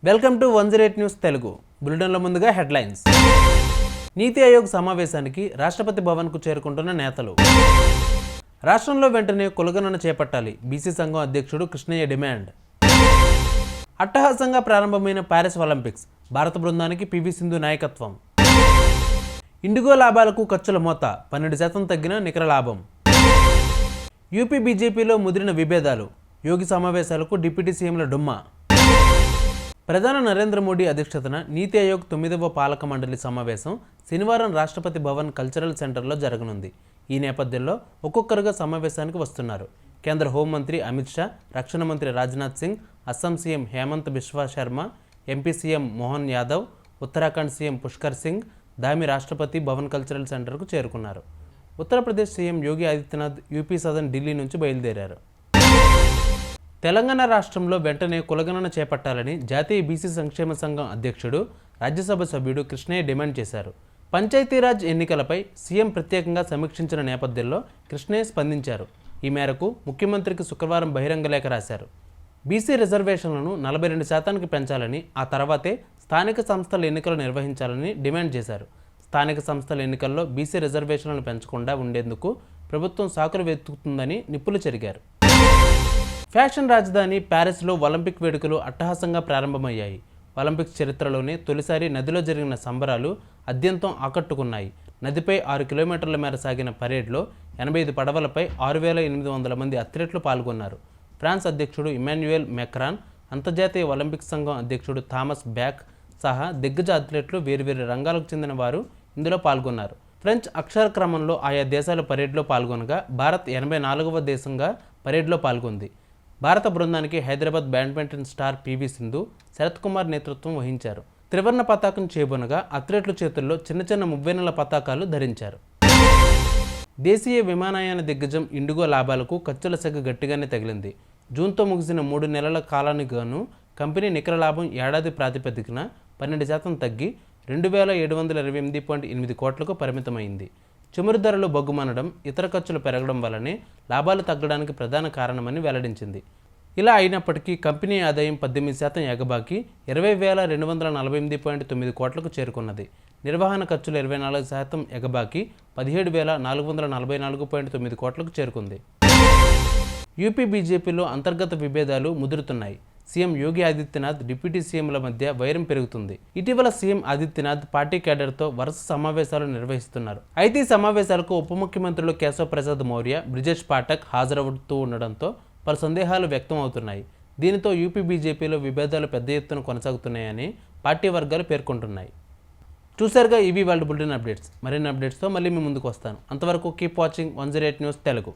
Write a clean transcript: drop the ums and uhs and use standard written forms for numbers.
Welcome to 108 news Telugu. బులెటిన్లో ముందుగా headlines. నీతి ఆయోగ్ సమావేశానికి రాష్ట్రపతి భవన్కు చేరుకుంటున్న నేతలు. రాష్ట్రంలో వెంటనే కులగణన చేపట్టాలి, బీసీ సంఘం అధ్యక్షుడు కృష్ణయ్య డిమాండ్. అట్టహాసంగా ప్రారంభమైన ప్యారిస్ ఒలింపిక్స్, భారత బృందానికి పివి సింధు నాయకత్వం. ఇండిగో లాభాలకు ఖర్చుల మోత 12% తగ్గిన నికర లాభం. యూపీ బీజేపీలో ముదిరిన విభేదాలు, యోగి సమావేశాలకు డిప్యూటీ సీఎంల డుమ్మా. ప్రధాని నరేంద్ర మోడీ అధ్యక్షతన నీతి ఆయోగ్ 9వ పాలక మండలి సమావేశం శనివారం రాష్ట్రపతి భవన్ కల్చరల్ సెంటర్లో జరగనుంది. ఈ నేపథ్యంలో ఒక్కొక్కరుగా సమావేశానికి వస్తున్నారు. కేంద్ర హోంమంత్రి అమిత్ షా, రక్షణ మంత్రి Rajnath Singh, Assam CM Himanta Biswa Sarma, MP CM Mohan Yadav, Uttarakhand CM Pushkar Singh Dhami Rashtrapati Bhavan cultural సెంటర్కు చేరుకున్నారు. ఉత్తరప్రదేశ్ సీఎం యోగి ఆదిత్యనాథ్ యూపీ సదన్ ఢిల్లీ నుంచి బయలుదేరారు. తెలంగాణ రాష్ట్రంలో వెంటనే కులగణన చేపట్టాలని జాతీయ బీసీ సంక్షేమ సంఘం అధ్యక్షుడు, రాజ్యసభ సభ్యుడు కృష్ణయ్య డిమాండ్ చేశారు. పంచాయతీరాజ్ ఎన్నికలపై సీఎం ప్రత్యేకంగా సమీక్షించిన నేపథ్యంలో కృష్ణయ్య స్పందించారు. ఈ మేరకు ముఖ్యమంత్రికి శుక్రవారం బహిరంగ లేఖ రాశారు. బీసీ రిజర్వేషన్లను 42% పెంచాలని, ఆ తర్వాతే స్థానిక సంస్థల ఎన్నికలు నిర్వహించాలని డిమాండ్ చేశారు. స్థానిక సంస్థల ఎన్నికల్లో బీసీ రిజర్వేషన్లను పెంచకుండా ఉండేందుకు ప్రభుత్వం సాకులు వెతుకుతుందని నిప్పులు చెరిగారు. ఫ్యాషన్ రాజధాని ప్యారిస్లో ఒలింపిక్ వేడుకలు అట్టహాసంగా ప్రారంభమయ్యాయి. ఒలింపిక్స్ చరిత్రలోనే తొలిసారి నదిలో జరిగిన సంబరాలు అత్యంతం ఆకట్టుకున్నాయి. నదిపై 6 కిలోమీటర్ల మేర సాగిన పరేడ్లో 85 పడవలపై 6,800 మంది అథ్లెట్లు పాల్గొన్నారు. ఫ్రాన్స్ అధ్యక్షుడు ఇమాన్యుయల్ మెక్రాన్, అంతర్జాతీయ ఒలింపిక్ సంఘం అధ్యక్షుడు థామస్ బ్యాక్ సహా దిగ్గజ అథ్లెట్లు వేర్వేరు రంగాలకు చెందిన వారు ఇందులో పాల్గొన్నారు. ఫ్రెంచ్ అక్షర క్రమంలో ఆయా దేశాల పరేడ్లో పాల్గొనగా భారత్ 84వ దేశంగా పరేడ్లో పాల్గొంది. భారత బృందానికి Hyderabad badminton star PV Sindhu, Sharath Kumar నేతృత్వం వహించారు. త్రివర్ణ పతాకం చేబునగా అథ్లెట్ల చేతుల్లో చిన్న చిన్న మువ్వెన్నెల పతాకాలు ధరించారు. దేశీయ విమానయాన దిగ్గజం ఇండిగో లాభాలకు ఖర్చుల సెగ గట్టిగానే తగిలింది. జూన్తో ముగిసిన 3 నెలల కాలానికి గాను కంపెనీ నికర లాభం ఏడాది ప్రాతిపదికన 12% తగ్గి 2,728.8 కోట్లకు పరిమితమైంది. చమురు ధరలు బగ్గుమనడం, ఇతర ఖర్చులు పెరగడం వల్లనే లాభాలు తగ్గడానికి ప్రధాన కారణమని వెల్లడించింది. ఇలా అయినప్పటికీ కంపెనీ ఆదాయం 18% ఎగబాకి 20,248.9 కోట్లకు చేరుకున్నది. నిర్వహణ ఖర్చులు 24% ఎగబాకి 17,444.9 కోట్లకు చేరుకుంది. యూపీ బీజేపీలో అంతర్గత విభేదాలు ముదురుతున్నాయి. సీఎం యోగి ఆదిత్యనాథ్, డిప్యూటీ సీఎంల మధ్య వైరం పెరుగుతుంది. ఇటీవల సీఎం ఆదిత్యనాథ్ పార్టీ క్యాడర్తో వరుస సమావేశాలు నిర్వహిస్తున్నారు. అయితే ఈ సమావేశాలకు ఉప ముఖ్యమంత్రులు కేశవ్ ప్రసాద్ మౌర్య, బ్రిజేష్ పాఠక్ హాజరవుతూ ఉండడంతో పలు సందేహాలు వ్యక్తం అవుతున్నాయి. దీనితో యూపీ బీజేపీలో విభేదాలు పెద్ద ఎత్తున కొనసాగుతున్నాయని పార్టీ వర్గాలు పేర్కొంటున్నాయి. చూసారుగా, ఇవి వాళ్ళ బులెటిన్ అప్డేట్స్. మరిన్ని అప్డేట్స్తో మళ్ళీ మీ ముందుకు వస్తాను. అంతవరకు కీప్ వాచింగ్ 108 న్యూస్ తెలుగు.